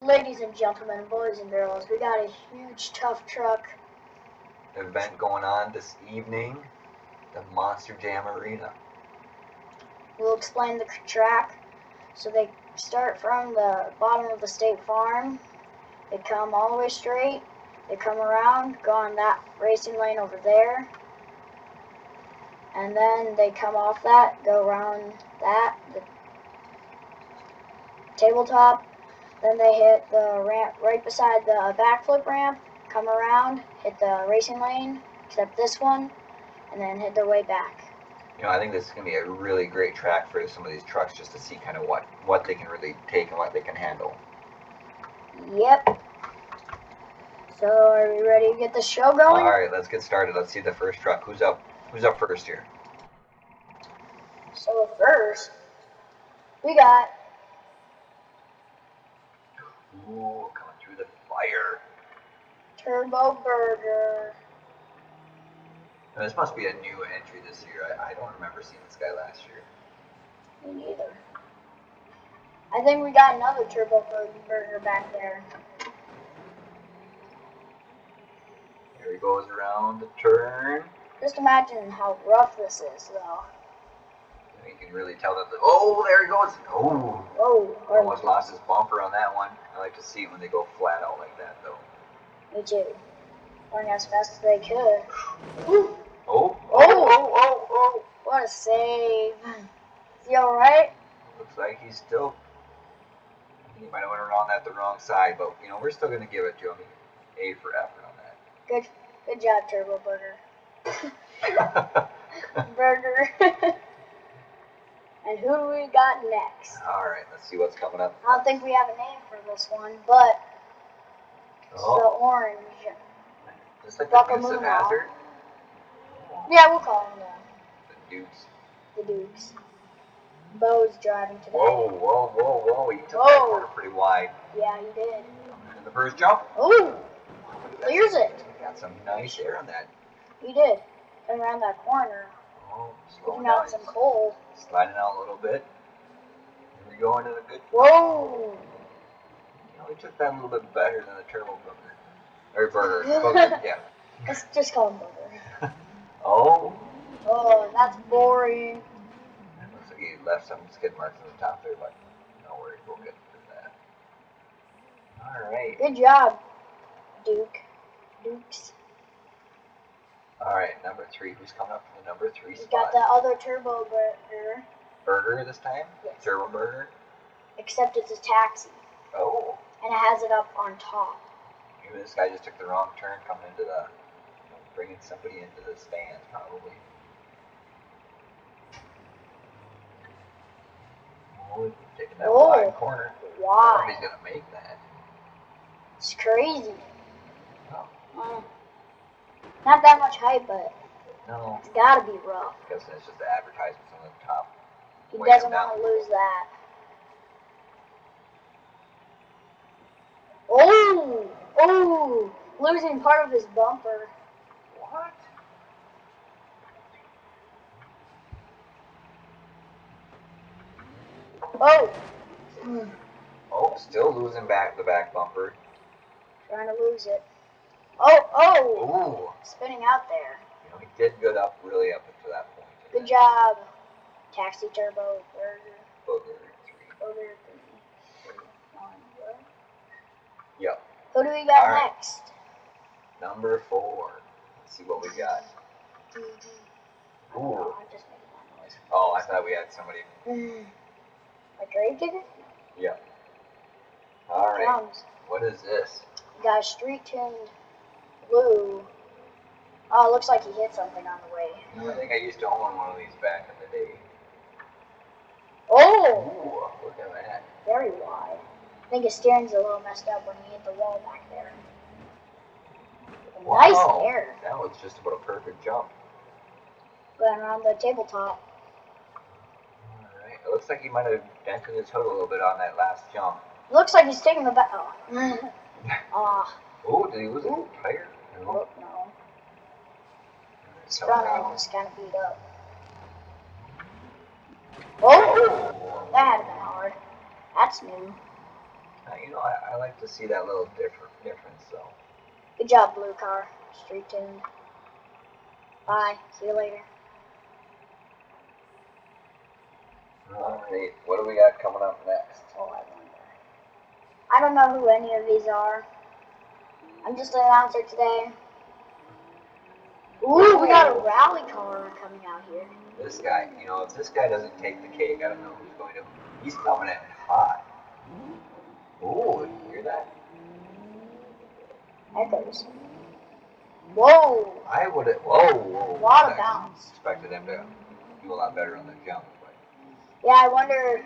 Ladies and gentlemen, boys and girls, we got a huge tough truck event going on this evening, the Monster Jam Arena. We'll explain the track. So they start from the bottom of the state farm, they come all the way straight, they come around, go on that racing lane over there, and then they come off that, go around that, the tabletop. Then they hit the ramp right beside the backflip ramp, come around, hit the racing lane, except this one, and then hit their way back. You know, I think this is going to be a really great track for some of these trucks just to see kind of what they can really take and what they can handle. Yep. So are we ready to get the show going? All right, let's get started. Let's see the first truck. Who's up first here? So first, we got... Ooh, coming through the fire. Turbo Burger. Now, this must be a new entry this year. I don't remember seeing this guy last year. Me neither. I think we got another Turbo Burger back there. Here he goes around the turn. Just imagine how rough this is, though. You can really tell that. Oh, there he goes. Oh. Whoa. Almost lost his bumper on that one. I like to see it when they go flat out like that, though. Me too. Going as fast as they could. Oh. Oh. What a save. Is he alright? Looks like he's still... He might have went around that the wrong side, but, you know, we're still going to give it to him. A for effort on that. Good job, Turbo Burger. Burger. And who do we got next? Alright, let's see what's coming up. I don't think we have a name for this one, but it's the orange. Just like the Dukes of Hazzard? Yeah, we'll call him the Dukes. The Dukes. Bo's driving today. Whoa. He took that corner pretty wide. Yeah, he did. In the first jump. Oh! Clears it. He got some nice air on that. He did. Around that corner. Oh, slowing out some coal. Sliding out a little bit. Here we go into the good. Whoa! You know, he took that a little bit better than the Turbo Burger. Or Burger, yeah. Let's just call him Burger. Oh, that's boring. It looks like he left some skid marks on the top there, but no worries, we'll get through that. Alright. Good job, Dukes. Alright, number 3. Who's coming up for the number 3 spot? We got the other Turbo Burger. Burger this time? Yes. Turbo Burger? Except it's a taxi. Oh. And it has it up on top. Maybe this guy just took the wrong turn coming into the... bringing somebody into the stands, probably. Oh, taking that wide corner. Why? I don't know if he's going to make that. It's crazy. Oh. Not that much hype, but no. It's got to be rough. Because it's just the advertisements on the top. He doesn't want to lose that. Oh! Losing part of his bumper. What? Oh! Oh, still losing back the back bumper. Trying to lose it. Oh! Ooh. Spinning out there. You know, he did good up, really up until that point. Good job, Taxi Turbo Burger. Burger 3. Yep. Who do we got next? Number 4. Let's see what we got. Ooh. I'm just making that noise. Oh, I thought we had somebody. A grave digger? Yep. Alright. What is this? We got a street-tuned blue. Oh, it looks like he hit something on the way. I think I used to own one of these back in the day. Oh! Ooh, look at that. Very wide. I think his steering's a little messed up when he hit the wall back there. Wow. Nice air. That was just about a perfect jump. Going around the tabletop. Alright, it looks like he might have dented his hood a little bit on that last jump. It looks like he's taking the back. Oh, did he lose a tire? No. His front end was kind of beat up. Oh! That had been hard. That's new. You know, I like to see that little difference, though. Good job, blue car. Street tuned. Bye. See you later. Alright, what do we got coming up next? Oh, I wonder. I don't know who any of these are. I'm just an announcer today. Ooh, we got a rally car coming out here. This guy, you know, if this guy doesn't take the cake, I don't know who's going to. He's coming in hot. Ooh, you hear that? Echoes. Whoa! I would have. Whoa! A lot of bounce. Expected him to do a lot better on the jump, but. Yeah, I wonder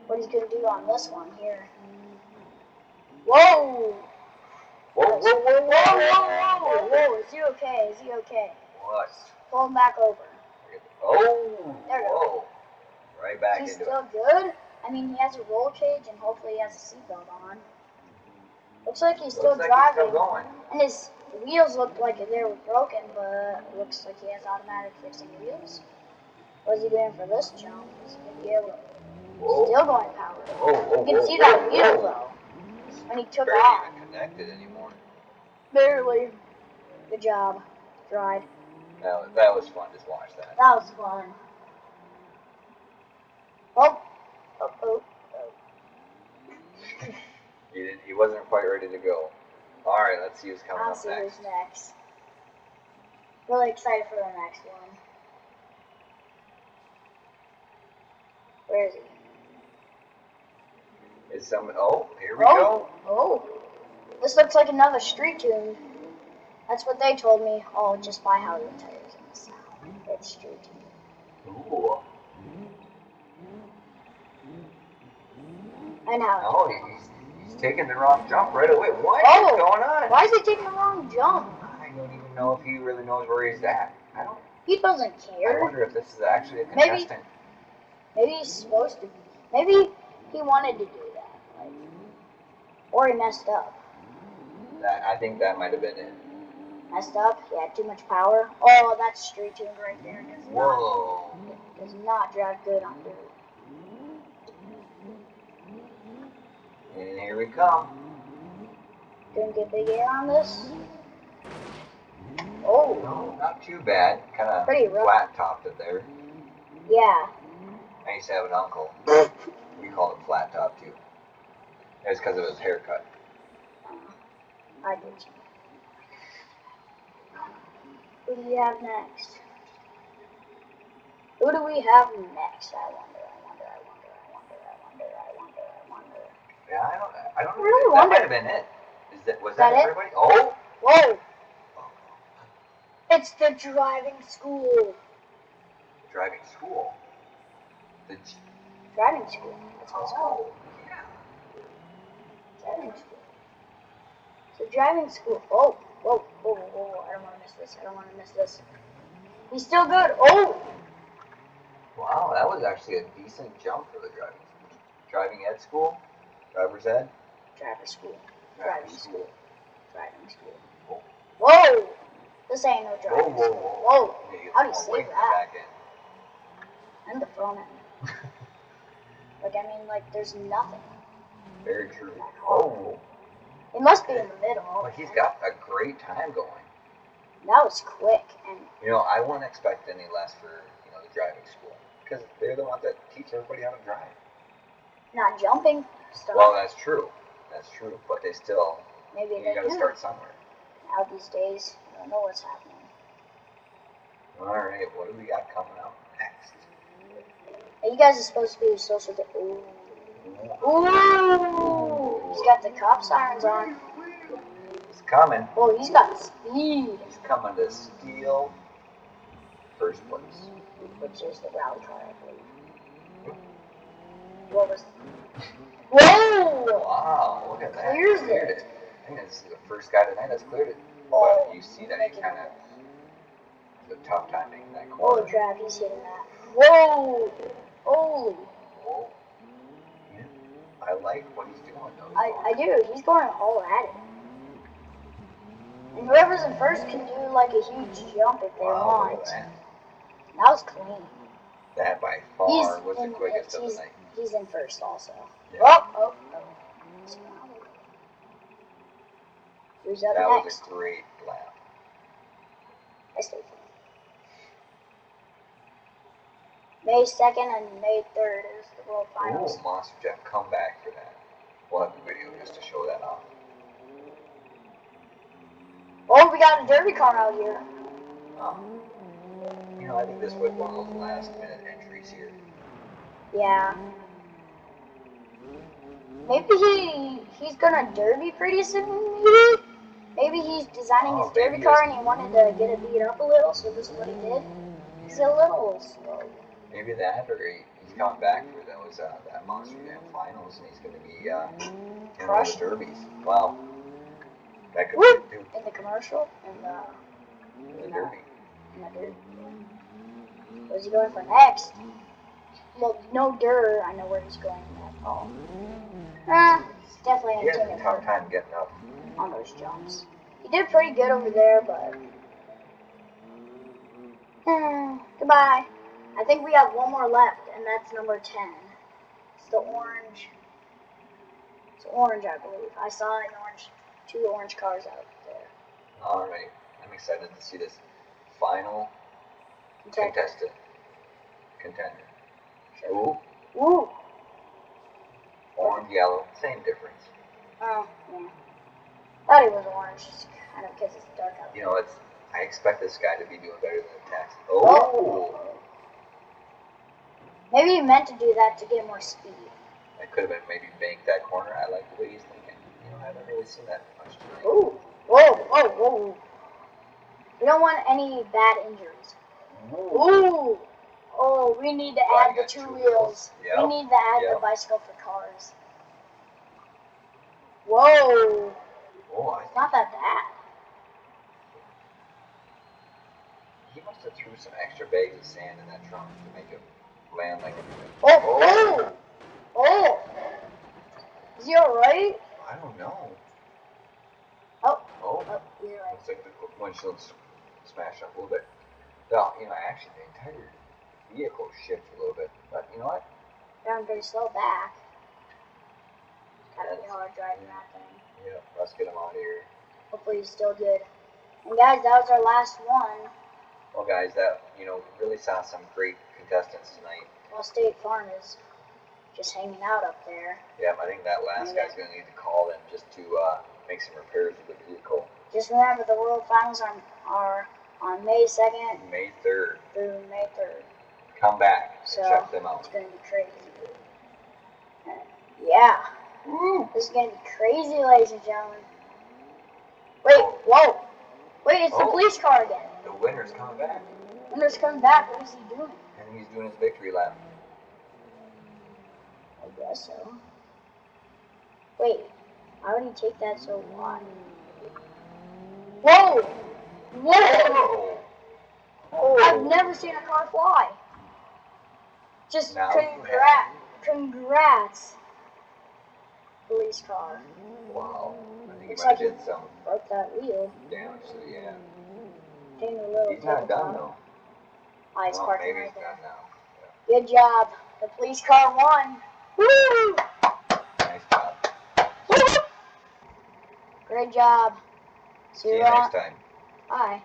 what he's gonna do on this one here. Whoa! Whoa! Whoa! Whoa! Whoa! Whoa! Whoa! Is he okay? Is he okay? What? Pull him back over. Oh! There we go. Whoa! Right back He's into still it. good. I mean, he has a roll cage and hopefully he has a seatbelt on. Looks like he's still driving. He's still going. And his wheels look like they were broken, but it looks like he has automatic fixing wheels. What is he doing for this jump? Is he gonna be able to? Still going power. You can see that wheel though. When he took off. Barely even connected anymore. Barely. Good job. Dried. That was fun. Just watch that. That was fun. Oh. Oh, oh, oh. He wasn't quite ready to go. Alright, let's see who's coming up next. I'll see who's next. Really excited for the next one. Where is he? Is someone? Oh, here we go. Oh. This looks like another street tune. That's what they told me. Oh, just by how the tires and the sound. It's street tune. Ooh. And how? Oh, he's taking the wrong jump right away. What is going on? Why is he taking the wrong jump? I don't even know if he really knows where he's at. He doesn't care. I wonder if this is actually a contestant. Maybe he's supposed to. Maybe he wanted to do that. Like, or he messed up. I think that might have been it. Messed up? He had too much power? Oh, that's street tuned right there. Whoa. Does not drive good on dirt. And here we come. Didn't get big air on this. Oh. No, not too bad. Kind of Pretty rough. flat topped it there. Yeah. I used to have an uncle. We called it flat top too. It was because of his haircut. I did. Who do we have next? Who do we have next? I wonder. Yeah, I don't know. Really that might have been it. Was that everybody? It? Oh! Whoa! It's the driving school. Driving school? Driving school. That's what it's called. Yeah. Driving school. So driving school. Oh! Whoa! Whoa! Whoa! I don't want to miss this. I don't want to miss this. He's still good. Oh! Wow, that was actually a decent jump for the driving ed school. Driver's ed? Driver's school. Driving school. Driving school. Oh. Whoa! This ain't no driving Whoa. school. Whoa! How do you say say that? Back in. And the phone. Like, I mean, like, there's nothing. Very true. Oh. It must be in the middle. But he's got a great time going. That was quick. And you know, I wouldn't expect any less for, the driving school. Because they're the ones that teach everybody how to drive. Not jumping stuff. Well, that's true. That's true. But they still, maybe you got to start somewhere. Now these days, I don't know what's happening. All right, what do we got coming up next? Hey, you guys are supposed to be social. Ooh. Ooh. He's got the cop sirens on. He's coming. Oh, he's got speed. He's coming to steal first place. Which is the rally car, I believe. What was it? Whoa! Wow, look at that. Clears it. I think this is the first guy tonight that's cleared it. Oh, but you see that he kind of, it's a tough time making that corner. Holy crap, he's hitting that. Whoa! Holy. Whoa. Yeah. I like what he's doing though. I do. He's going all at it. And whoever's in first can do like a huge jump if they want. That was clean. That by far was the quickest of the night. He's in first also. Yeah. Oh. Who's up that next? was a great lap. I stayed for May 2nd and May 3rd is the World Finals. Ooh, Monster Jam comeback for that. We'll have the video just to show that off. Oh, we got a derby car out here. Oh. You know, I think this was one of those last minute entries here. Yeah. Maybe he's gonna derby pretty soon, maybe? Maybe he's designing his derby car and he wanted to get it beat up a little, so this is what he did. He's a little slow. Maybe that, or he's coming back for those that Monster Jam finals, and he's going to be in one of the derbies. Wow, that could be too. In the commercial, in the derby. In the derby. Where's he going for next? Well, no dirt. I know where he's going next. Oh. It's definitely he has a tough time getting up on those jumps. He did pretty good over there, but goodbye. I think we have one more left, and that's number 10. It's the orange. It's orange, I believe. I saw an orange, 2 orange cars out there. All right, I'm excited to see this final contender. Sure. Ooh. Orange, yellow, same difference. Oh, yeah. Thought it was orange, just kind of because it's dark out. You know, I expect this guy to be doing better than the taxi. Oh! Maybe he meant to do that to get more speed. That could have been maybe bank that corner. I like the way he's thinking. You know, I haven't really seen that much tonight. Ooh! Whoa! We don't want any bad injuries. Ooh! Oh, we need to add the 2 wheels. Yep. We need to add the bicycle for cars. Whoa! Oh, it's not that bad. He must have threw some extra bags of sand in that trunk to make it land like a... Oh! Is he alright? I don't know. Oh, you're right. Looks like the windshield's smashed up a little bit. Well, you know, actually the entire vehicle shifted a little bit, but you know what? Down pretty slow back. Gotta be hard driving that thing. Yeah, let's get him out of here. Hopefully he's still good. And guys, that was our last one. Well, guys, that, you know, really saw some great contestants tonight. Well, State Farm is just hanging out up there. Yeah, I think that last guy's going to need to call in just to make some repairs to the vehicle. Just remember, the World Finals are on May 2nd. May 3rd. Through May 3rd. Come back and check them out. It's going to be crazy. Yeah. This is going to be crazy, ladies and gentlemen. Wait, whoa. Wait, it's the police car again. The winner's coming back. Winner's coming back. What is he doing? I think he's doing his victory lap. I guess so. Wait, how did he take that so wide? Whoa! Whoa! Oh. I've never seen a car fly. Just congrats. Police car. Wow. I think looks he like did some broke that wheel. damage to the He's not done though. Oh, he's parking maybe right he's there. done now. Yeah. Good job. The police car won. Woo! Nice job. Great job. See you next time. Bye.